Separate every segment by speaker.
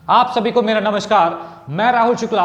Speaker 1: आप सभी को मेरा नमस्कार। मैं राहुल शुक्ला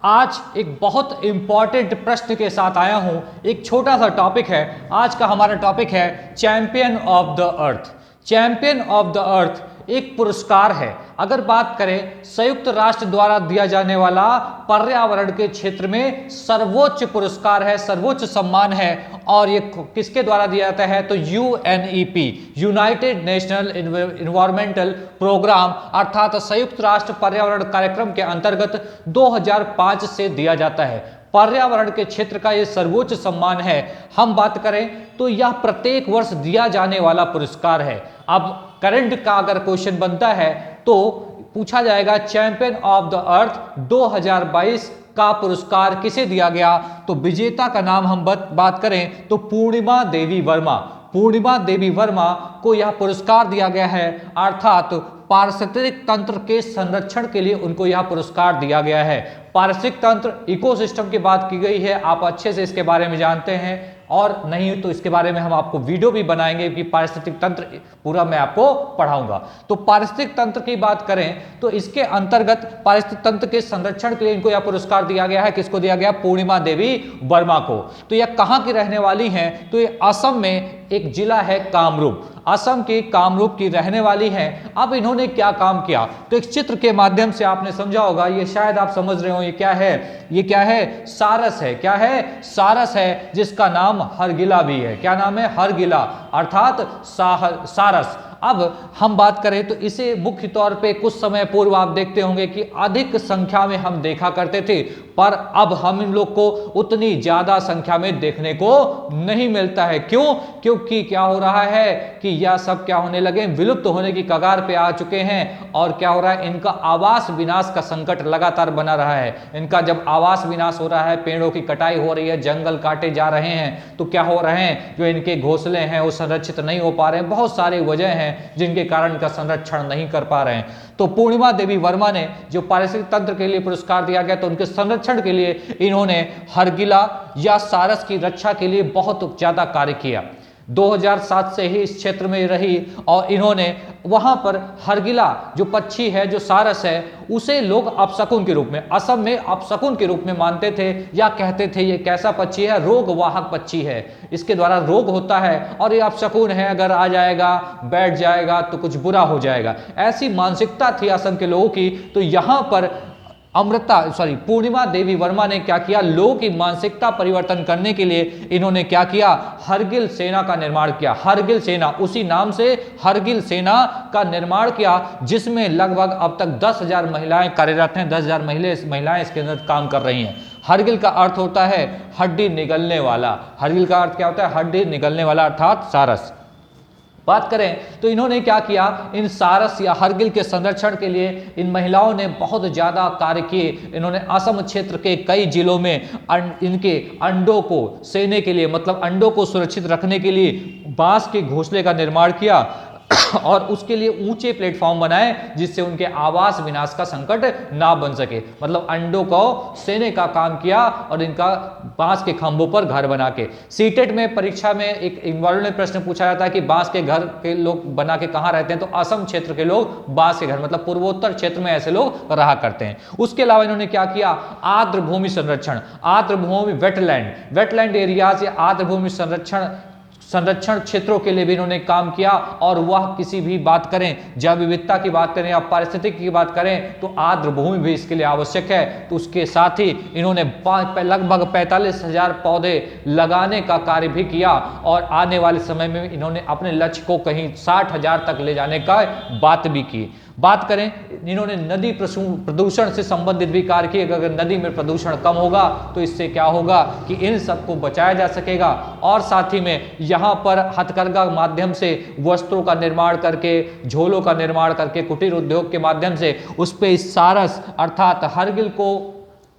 Speaker 1: आज एक बहुत इंपॉर्टेंट प्रश्न के साथ आया हूं। एक छोटा सा टॉपिक है। आज का हमारा टॉपिक है champion of the earth. Champion of the earth एक पुरस्कार है। अगर बात करें संयुक्त राष्ट्र द्वारा दिया जाने वाला पर्यावरण के क्षेत्र में सर्वोच्च पुरस्कार है, सर्वोच्च सम्मान है। और ये किसके द्वारा दिया जाता है? तो UNEP, united national environmental programme, अर्थात संयुक्त राष्ट्र पर्यावरण कार्यक्रम के अंतर्गत 2005 से दिया जाता है। पर्यावरण के क्षेत्र का यह सर्वोच्च सम्मान है। हम बात करें तो यह प्रत्येक वर्ष दिया जाने वाला पुरस्कार है। अब करंट का अगर क्वेश्चन बनता है तो पूछा जाएगा चैंपियन ऑफ द अर्थ 2022 का पुरस्कार किसे दिया गया? तो विजेता का नाम हम बात करें तो पूर्णिमा देवी वर्मा। पूर्णिमा देवी वर्मा को यह पुरस्कार दिया गया है, अर्थात पारिस्थितिक तंत्र के संरक्षण के लिए उनको यह पुरस्कार दिया गया है। पारिस्थितिक तंत्र, इकोसिस्टम की बात की गई है, आप अच्छे से इसके बारे में जानते हैं, और नहीं तो इसके बारे में हम आपको वीडियो भी बनाएंगे कि पारिस्थितिक तंत्र पूरा मैं आपको पढ़ाऊंगा। तो पारिस्थितिक तंत्र की बात करें तो इसके अंतर्गत पारिस्थितिक तंत्र के संरक्षण के लिए इनको यह पुरस्कार दिया गया है। किसको दिया गया? पूर्णिमा देवी वर्मा को। तो यह कहां की रहने वाली हैं? तो ये असम में एक जिला है कामरूप, असम के कामरूप की रहने वाली हैं। अब इन्होंने क्या काम किया? तो एक चित्र के माध्यम से आपने समझा होगा, ये शायद आप समझ रहे हो ये क्या है? ये क्या है? सारस है। क्या है? सारस है, जिसका नाम हरगिला भी है। क्या नाम है? हरगिला, अर्थात सारस। अब हम बात करें तो इसे मुख्य तौर पे कुछ समय पूर्व आप देखते होंगे कि अधिक संख्या में हम देखा करते थे, पर अब हम इन लोग को उतनी ज्यादा संख्या में देखने को नहीं मिलता है। क्यों? क्योंकि क्या हो रहा है कि यह सब क्या होने लगे? विलुप्त होने की कगार पे आ चुके हैं। और क्या हो रहा है? इनका आवास विनाश का संकट लगातार बना रहा है। इनका जब आवास विनाश हो रहा है, पेड़ों की कटाई हो रही है, जंगल काटे जा रहे हैं, तो क्या हो रहे हैं? जो इनके घोंसले हैं वो संरक्षित नहीं हो पा रहे हैं। बहुत सारी वजह हैं जिनके कारण इनका संरक्षण नहीं कर पा रहे हैं। तो पूर्णिमा देवी वर्मा ने जो पारिस्थितिक तंत्र के लिए पुरस्कार दिया गया, तो उनके संरक्षण के लिए इन्होंने हरगिला या सारस की रक्षा के लिए बहुत ज्यादा कार्य किया। 2007 से ही इस क्षेत्र में रही और इन्होंने वहां पर हरगिला जो पक्षी है, जो सारस है, उसे लोग अपशकुन के रूप में, असम में अपशकुन के रूप में मानते थे या कहते थे ये कैसा पक्षी है? रोग वाहक पक्षी है, इसके द्वारा रोग होता है और ये अपशकुन है, अगर आ जाएगा, बैठ जाएगा तो कुछ बुरा हो जाएगा। ऐसी मानसिकता थी असम के लोगों की। तो यहां पर पूर्णिमा देवी वर्मा ने क्या किया? लोगों की मानसिकता परिवर्तन करने के लिए इन्होंने क्या किया? हरगिल सेना का निर्माण किया। हरगिल सेना, उसी नाम से हरगिल सेना का निर्माण किया, जिसमें लगभग अब तक 10,000 महिलाएं कार्यरत हैं। 10,000 महिलाएं इसके अंदर काम कर रही हैं। हरगिल का अर्थ होता है हड्डी निगलने वाला। हरगिल का अर्थ क्या होता है? हड्डी निगलने वाला, अर्थात सारस। बात करें तो इन्होंने क्या किया? इन सारस या हरगिल के संरक्षण के लिए इन महिलाओं ने बहुत ज्यादा कार्य किए। इन्होंने असम क्षेत्र के कई जिलों में इनके अंडों को सेने के लिए, मतलब अंडों को सुरक्षित रखने के लिए बांस के घोंसले का निर्माण किया और उसके लिए ऊंचे प्लेटफॉर्म बनाए, जिससे उनके आवास विनाश का संकट ना बन सके। मतलब अंडों को सेने का काम किया और इनका बांस के खंभों पर घर बना के। सीटेट में परीक्षा में एक इन्वायरमेंट प्रश्न पूछा जाता है कि बांस के घर के लोग बना के कहां रहते हैं? तो असम क्षेत्र के लोग बांस के घर, मतलब पूर्वोत्तर क्षेत्र में ऐसे लोग रहा करते हैं। उसके अलावा इन्होंने क्या किया? आर्द्र भूमि संरक्षण, आर्द्र भूमि, वेटलैंड एरियाज या आर्द्र भूमि संरक्षण क्षेत्रों के लिए भी इन्होंने काम किया। और वह किसी भी बात करें, जैव विविधता की बात करें या पारिस्थितिकी की बात करें, तो आर्द्र भूमि भी इसके लिए आवश्यक है। तो उसके साथ ही इन्होंने लगभग 45,000 पौधे लगाने का कार्य भी किया और आने वाले समय में इन्होंने अपने लक्ष्य को कहीं 60,000 तक ले जाने का बात भी की। बात करें, इन्होंने नदी प्रदूषण से संबंधित भी कार्य किए। अगर नदी में प्रदूषण कम होगा तो इससे क्या होगा कि इन सबको बचाया जा सकेगा। और साथ ही में यहाँ पर हथकरघा माध्यम से वस्त्रों का निर्माण करके, झोलों का निर्माण करके, कुटीर उद्योग के माध्यम से उस पे सारस अर्थात हरगिल को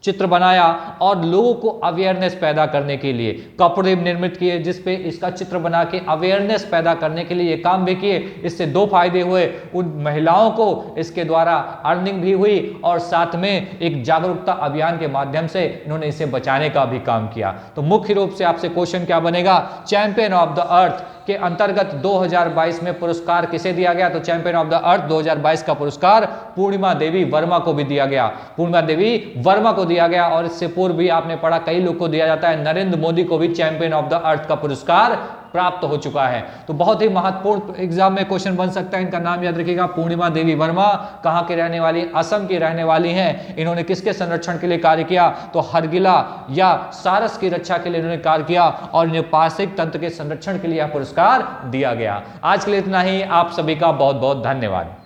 Speaker 1: चित्र बनाया और लोगों को अवेयरनेस पैदा करने के लिए कपड़े निर्मित किए, जिसपे इसका चित्र बना के अवेयरनेस पैदा करने के लिए ये काम भी किए। इससे दो फायदे हुए, उन महिलाओं को इसके द्वारा अर्निंग भी हुई और साथ में एक जागरूकता अभियान के माध्यम से इन्होंने इसे बचाने का भी काम किया। तो मुख्य रूप से आपसे क्वेश्चन क्या बनेगा? चैंपियन ऑफ द अर्थ के अंतर्गत 2022 में पुरस्कार किसे दिया गया? तो चैंपियन ऑफ द अर्थ 2022 का पुरस्कार पूर्णिमा देवी वर्मा को भी दिया गया, पूर्णिमा देवी वर्मा को दिया गया। और इससे पूर्व भी आपने पढ़ा कई लोग को दिया जाता है, नरेंद्र मोदी को भी चैंपियन ऑफ द अर्थ का पुरस्कार प्राप्त हो चुका है। तो बहुत ही महत्वपूर्ण एग्जाम में क्वेश्चन बन सकता है, इनका नाम याद रखिएगा, पूर्णिमा देवी वर्मा। कहां की रहने वाली? असम की रहने वाली हैं। इन्होंने किसके संरक्षण के लिए कार्य किया? तो हरगिला या सारस की रक्षा के लिए इन्होंने कार्य किया और इन्हें पारसिक तंत्र के संरक्षण के लिए यह पुरस्कार दिया गया। आज के लिए इतना ही, आप सभी का बहुत बहुत धन्यवाद।